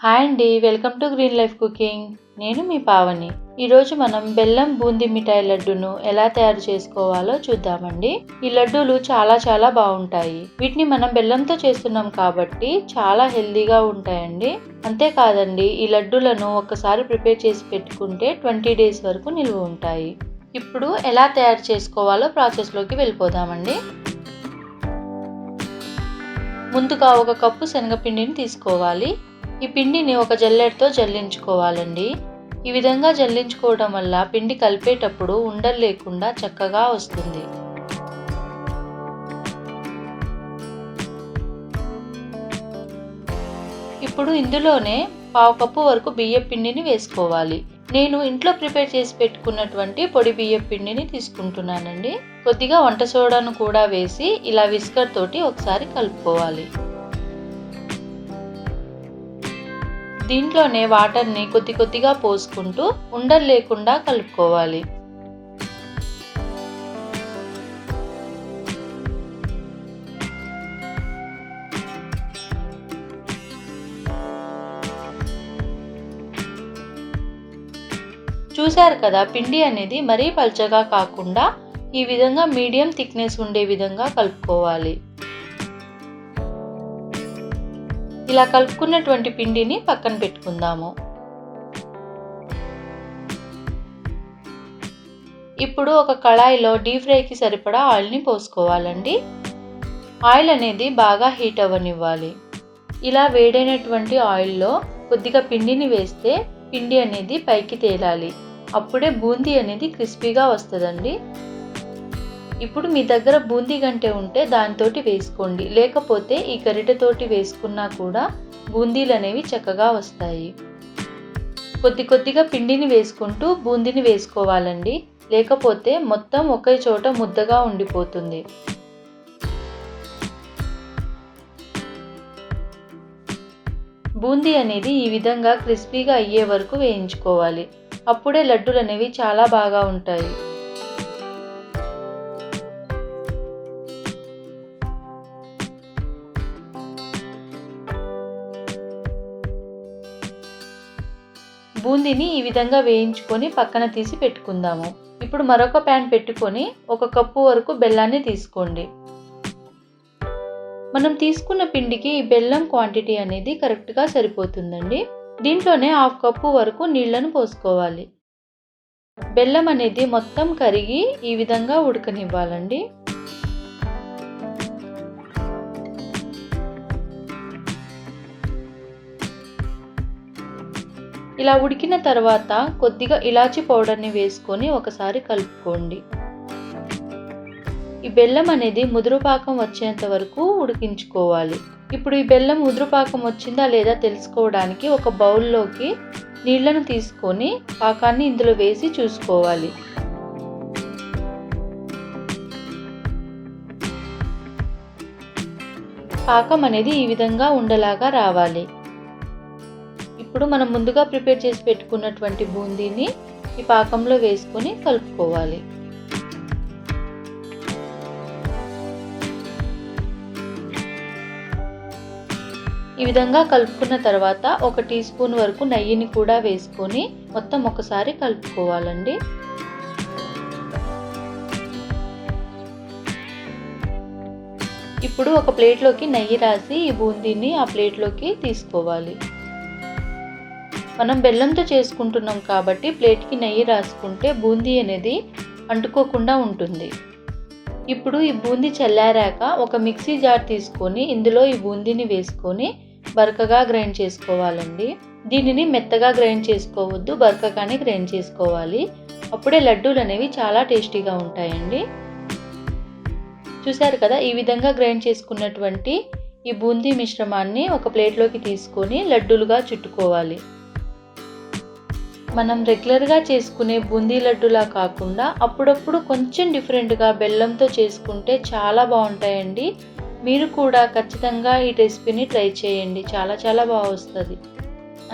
Hi అండి, welcome to green life cooking. నేను మీ పావని. ఈరోజు మనం బెల్లం బూందీ మిఠాయి లడ్డును ఎలా తయారు చేసుకోవాలో చూద్దామండి. ఈ లడ్డూలు చాలా బాగుంటాయి. వీటిని మనం బెల్లంతో చేస్తున్నాం కాబట్టి చాలా హెల్దీగా ఉంటాయండి. అంతేకాదండి, ఈ లడ్డూలను ఒక్కసారి ప్రిపేర్ చేసి పెట్టుకుంటే 20 days వరకు నిల్వ ఉంటాయి. ఇప్పుడు ఎలా తయారు చేసుకోవాలో ప్రాసెస్లోకి వెళ్ళిపోదామండి. ముందుగా 1 కప్పు శనగపిండిని తీసుకోవాలి. ఈ పిండిని ఒక జల్లెడతో జల్లించుకోవాలండి. ఈ విధంగా జల్లించుకోవడం వల్ల పిండి కలిపేటప్పుడు ఉండలు లేకుండా చక్కగా వస్తుంది. ఇప్పుడు ఇందులోనే 1/2 కప్పు వరకు బియ్యం పిండిని వేసుకోవాలి. నేను ఇంట్లో ప్రిపేర్ చేసి పెట్టుకున్నటువంటి పొడి బియ్యం పిండిని తీసుకుంటున్నానండి. కొద్దిగా వంట సోడాను కూడా వేసి ఇలా విస్కర్ తోటి ఒకసారి కలుపుకోవాలి. దీంట్లోనే వాటర్ని కొద్దిగా పోసుకుంటూ ఉండలు లేకుండా కలుపుకోవాలి. చూశారు కదా, పిండి అనేది మరీ పల్చగా కాకుండా ఈ విధంగా మీడియం థిక్నెస్ ఉండే విధంగా కలుపుకోవాలి. ఇలా కలుపుకున్నటువంటి పిండిని పక్కన పెట్టుకుందాము. ఇప్పుడు ఒక కళాయిలో డీప్ ఫ్రైకి సరిపడా ఆయిల్ని పోసుకోవాలండి. ఆయిల్ అనేది బాగా హీట్ అవ్వనివ్వాలి. ఇలా వేడైనటువంటి ఆయిల్లో కొద్దిగా పిండిని వేస్తే పిండి అనేది పైకి తేలాలి. అప్పుడే బూందీ అనేది క్రిస్పీగా వస్తుందండి. ఇప్పుడు మీ దగ్గర బూందీ గంటె ఉంటే దానితోటి వేసుకోండి, లేకపోతే ఈ గరిటెతోటి వేసుకున్నా కూడా బూందీలు అనేవి చక్కగా వస్తాయి. కొద్దిగా పిండిని వేసుకుంటూ బూందీని వేసుకోవాలండి, లేకపోతే మొత్తం ఒకే చోట ముద్దగా ఉండిపోతుంది. బూందీ అనేది ఈ విధంగా క్రిస్పీగా అయ్యే వరకు వేయించుకోవాలి. అప్పుడే లడ్డూలు అనేవి చాలా బాగా ఉంటాయి. బూందీని ఈ విధంగా వేయించుకొని పక్కన తీసి పెట్టుకుందాము. ఇప్పుడు మరొక ప్యాన్ పెట్టుకొని 1 కప్పు వరకు బెల్లాన్ని తీసుకోండి. మనం తీసుకున్న పిండికి ఈ బెల్లం క్వాంటిటీ అనేది కరెక్ట్గా సరిపోతుందండి. దీంట్లోనే 1/2 కప్పు వరకు నీళ్లను పోసుకోవాలి. బెల్లం అనేది మొత్తం కరిగి ఈ విధంగా ఉడకనివ్వాలండి. ఇలా ఉడికిన తర్వాత కొద్దిగా ఇలాచీ పౌడర్ని వేసుకొని ఒకసారి కలుపుకోండి. ఈ బెల్లం అనేది ముదురు పాకం వచ్చేంత వరకు ఉడికించుకోవాలి. ఇప్పుడు ఈ బెల్లం ముదురు పాకం వచ్చిందా లేదా తెలుసుకోవడానికి ఒక బౌల్లోకి నీళ్లను తీసుకొని పాకాన్ని ఇందులో వేసి చూసుకోవాలి. పాకం అనేది ఈ విధంగా ఉండలాగా రావాలి. ఇప్పుడు మనం ముందుగా ప్రిపేర్ చేసి పెట్టుకున్నటువంటి బూందీని ఈ పాకంలో వేసుకొని కలుపుకోవాలి. ఈ విధంగా కలుపుకున్న తర్వాత 1 టీ స్పూన్ వరకు నెయ్యిని కూడా వేసుకొని మొత్తం ఒకసారి కలుపుకోవాలండి. ఇప్పుడు ఒక ప్లేట్లోకి నెయ్యి రాసి ఈ బూందీని ఆ ప్లేట్లోకి తీసుకోవాలి. మనం బెల్లంతో చేసుకుంటున్నాం కాబట్టి ప్లేట్కి నెయ్యి రాసుకుంటే బూందీ అనేది అంటుకోకుండా ఉంటుంది. ఇప్పుడు ఈ బూందీ చల్లారాక ఒక మిక్సీ జార్ తీసుకొని ఇందులో ఈ బూందీని వేసుకొని బరకగా గ్రైండ్ చేసుకోవాలండి. దీనిని మెత్తగా గ్రైండ్ చేసుకోవద్దు, బరకగానే గ్రైండ్ చేసుకోవాలి. అప్పుడే లడ్డూలు అనేవి చాలా టేస్టీగా ఉంటాయండి. చూశారు కదా, ఈ విధంగా గ్రైండ్ చేసుకున్నటువంటి ఈ బూందీ మిశ్రమాన్ని ఒక ప్లేట్లోకి తీసుకొని లడ్డూలుగా చుట్టుకోవాలి. మనం రెగ్యులర్గా చేసుకునే బూందీ లడ్డూలా కాకుండా అప్పుడప్పుడు కొంచెం డిఫరెంట్గా బెల్లంతో చేసుకుంటే చాలా బాగుంటాయండి. మీరు కూడా ఖచ్చితంగా ఈ రెసిపీని ట్రై చేయండి, చాలా బాగా వస్తుంది.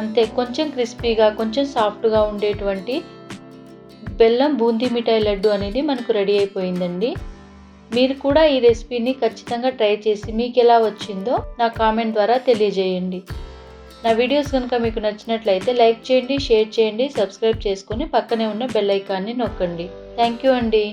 అంతే, కొంచెం క్రిస్పీగా కొంచెం సాఫ్ట్గా ఉండేటువంటి బెల్లం బూందీ మిఠాయి లడ్డు అనేది మనకు రెడీ అయిపోయిందండి. మీరు కూడా ఈ రెసిపీని ఖచ్చితంగా ట్రై చేసి మీకు ఎలా వచ్చిందో నా కామెంట్ ద్వారా తెలియజేయండి. నా వీడియోస్ కనుక మీకు నచ్చినట్లయితే లైక్ చేయండి, షేర్ చేయండి, సబ్స్క్రైబ్ చేసుకొని పక్కనే ఉన్న బెల్ ఐకాన్ని నొక్కండి. థ్యాంక్ యూ అండి.